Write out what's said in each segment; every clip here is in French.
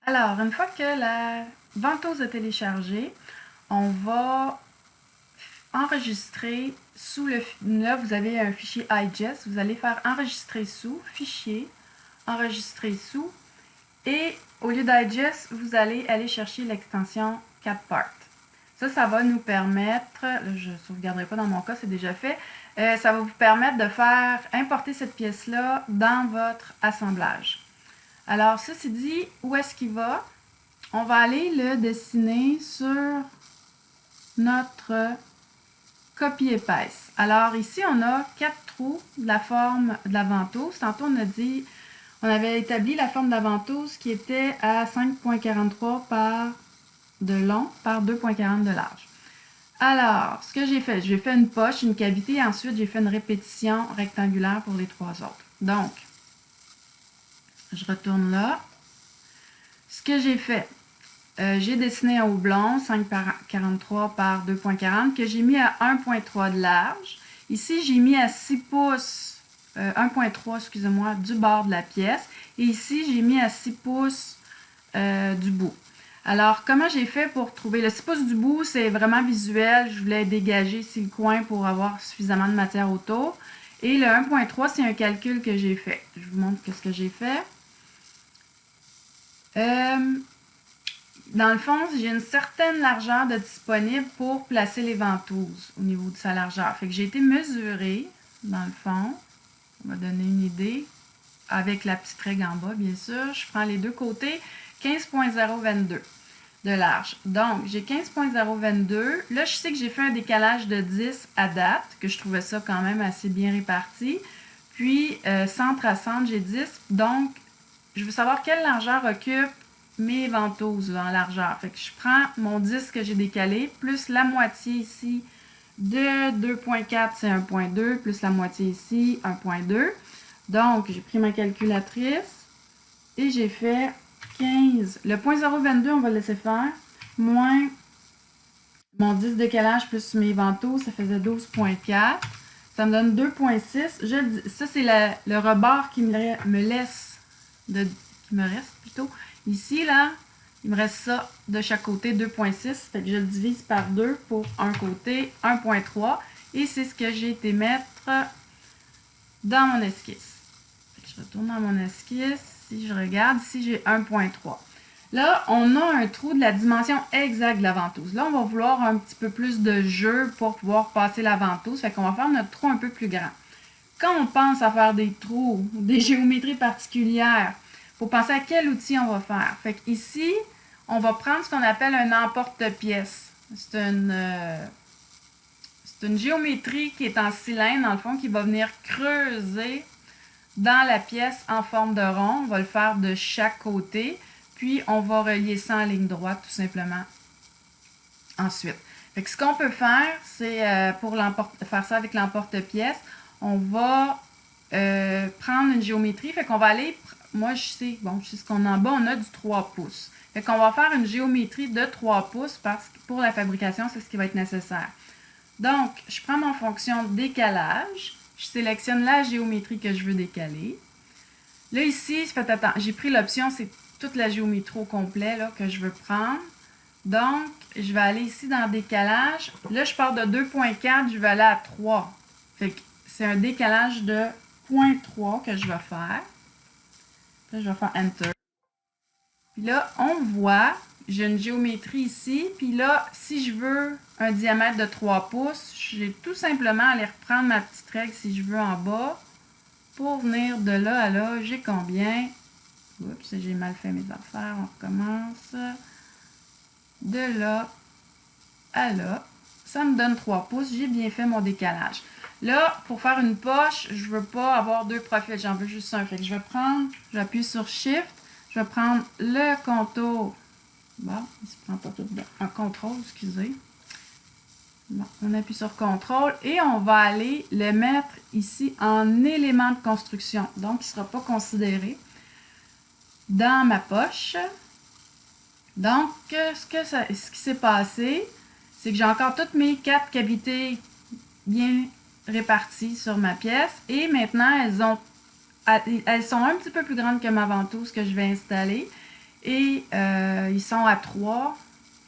Alors, une fois que la ventouse est téléchargée, on va enregistrer sous le... Là, vous avez un fichier iGest. Vous allez faire enregistrer sous, fichier, enregistrer sous. Et au lieu d'iGest, vous allez aller chercher l'extension CatPart. Ça va nous permettre, là, je ne sauvegarderai pas dans mon cas, c'est déjà fait, ça va vous permettre de faire importer cette pièce-là dans votre assemblage. Alors, ceci dit, où est-ce qu'il va? On va aller le dessiner sur notre copie épaisse. Alors ici, on a 4 trous de la forme de la ventouse. Tantôt, on avait établi la forme de la ventouse qui était à 5,43 de long par 2,40 de large. Alors, ce que j'ai fait une poche, une cavité, et ensuite j'ai fait une répétition rectangulaire pour les 3 autres. Donc, je retourne là. Ce que j'ai fait, j'ai dessiné un houblon 5,43 par 2,40 que j'ai mis à 1,3 de large. Ici, j'ai mis à 6 pouces, 1,3, excusez-moi, du bord de la pièce. Et ici, j'ai mis à 6 pouces du bout. Alors, comment j'ai fait pour trouver le 6 pouces du bout? C'est vraiment visuel. Je voulais dégager ici le coin pour avoir suffisamment de matière autour. Et le 1,3, c'est un calcul que j'ai fait. Je vous montre ce que j'ai fait. Dans le fond, j'ai une certaine largeur de disponible pour placer les ventouses au niveau de sa largeur. Fait que j'ai été mesurer, dans le fond, ça va donner une idée, avec la petite règle en bas, bien sûr. Je prends les deux côtés, 15,022 de large. Donc, j'ai 15,022. Là, je sais que j'ai fait un décalage de 10 à date, que je trouvais ça quand même assez bien réparti. Puis, centre à centre, j'ai 10. Donc, je veux savoir quelle largeur occupe mes ventouses en largeur. Fait que je prends mon 10 que j'ai décalé, plus la moitié ici de 2,4, c'est 1,2, plus la moitié ici, 1,2. Donc, j'ai pris ma calculatrice et j'ai fait 15. Le 0,022, on va le laisser faire, moins mon 10 de décalage plus mes ventouses, ça faisait 12,4. Ça me donne 2,6. Ça, c'est le rebord qui me laisse, qui me reste plutôt. Ici, là, il me reste ça de chaque côté, 2,6. Fait que je le divise par 2 pour un côté, 1,3. Et c'est ce que j'ai été mettre dans mon esquisse. Fait que je retourne dans mon esquisse. Si je regarde, ici, j'ai 1,3. Là, on a un trou de la dimension exacte de la ventouse. Là, on va vouloir un petit peu plus de jeu pour pouvoir passer la ventouse. Fait qu'on va faire notre trou un peu plus grand. Quand on pense à faire des trous, des géométries particulières, il faut penser à quel outil on va faire. Fait qu'ici, on va prendre ce qu'on appelle un emporte-pièce. C'est une géométrie qui est en cylindre, dans le fond, qui va venir creuser dans la pièce en forme de rond. On va le faire de chaque côté. Puis, on va relier ça en ligne droite, tout simplement, ensuite. Fait que ce qu'on peut faire, c'est pour faire ça avec l'emporte-pièce, on va prendre une géométrie. Fait qu'on va aller, moi je sais ce qu'on a en bas, on a du 3 pouces. Fait qu'on va faire une géométrie de 3 pouces parce que pour la fabrication, c'est ce qui va être nécessaire. Donc, je prends mon fonction décalage, je sélectionne la géométrie que je veux décaler. Là, ici, j'ai pris l'option, c'est toute la géométrie au complet là, que je veux prendre. Donc, je vais aller ici dans décalage. Là, je pars de 2,4, je vais aller à 3. Fait que c'est un décalage de 0,3 que je vais faire. Là, je vais faire Enter. Puis là, on voit, j'ai une géométrie ici. Puis là, si je veux un diamètre de 3 pouces, j'ai tout simplement à aller reprendre ma petite règle, si je veux, en bas. Pour venir de là à là, j'ai combien? Oups, j'ai mal fait mes affaires. On recommence. De là à là, ça me donne 3 pouces. J'ai bien fait mon décalage. Là, pour faire une poche, je ne veux pas avoir deux profils. J'en veux juste un. Fait que je vais appuyer sur Shift. Je vais prendre le contour. Bon, il se prend pas tout dedans. Un contrôle, excusez. Bon, on appuie sur CTRL et on va aller le mettre ici en élément de construction. Donc, il ne sera pas considéré dans ma poche. Donc, ce qui s'est passé, c'est que j'ai encore toutes mes 4 cavités bien réparties sur ma pièce. Et maintenant, elles sont un petit peu plus grandes que ma ventouse que je vais installer. Et ils sont à 3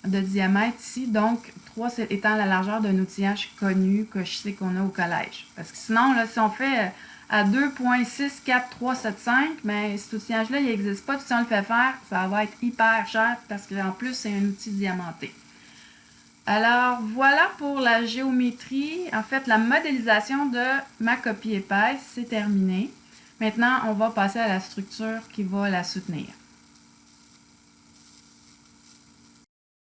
de diamètre ici, donc 3 étant la largeur d'un outillage connu que je sais qu'on a au collège. Parce que sinon, là, si on fait à 2.64375, mais cet outillage-là, il n'existe pas. Puis si on le fait faire, ça va être hyper cher parce qu'en plus, c'est un outil diamanté. Alors, voilà pour la géométrie. En fait, la modélisation de ma copie épaisse, c'est terminé. Maintenant, on va passer à la structure qui va la soutenir.